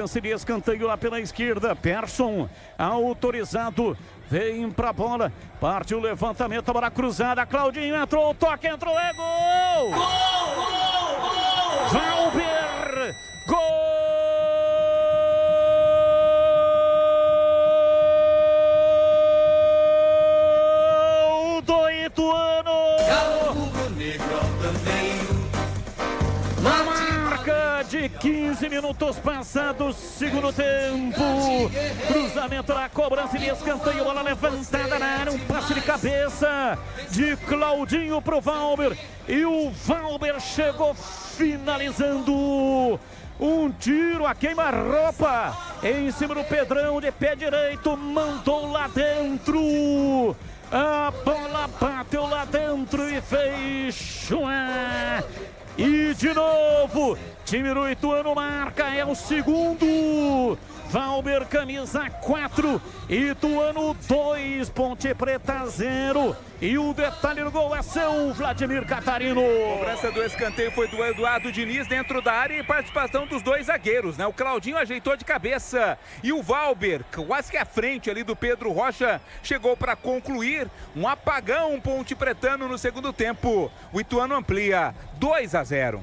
Seria escanteio lá pela esquerda. Persson, autorizado, vem pra bola. Parte o levantamento, a bola cruzada. Claudinho entrou, o toque entrou, é gol! Gol! Gol! Gol! Valber! Gol! Do Ituano! Na marca de 15 minutos passados, segundo tempo. Cruzamento na cobrança e escanteio, bola levantada na área, um passe de cabeça de Claudinho pro Valber. E o Valber chegou finalizando. Um tiro a queima-roupa em cima do Pedrão de pé direito, mandou lá dentro. A bola bateu lá dentro e fez chuá. E de novo, time do Ituano marca, é o segundo. Valber, camisa 4, Ituano 2, Ponte Preta 0. E o detalhe do gol é seu, Vladimir Catarino. A cobrança do escanteio foi do Eduardo Diniz dentro da área e participação dos dois zagueiros, né? O Claudinho ajeitou de cabeça e o Valber, quase que à frente ali do Pedro Rocha, chegou para concluir um apagão ponte pretano no segundo tempo. O Ituano amplia 2-0.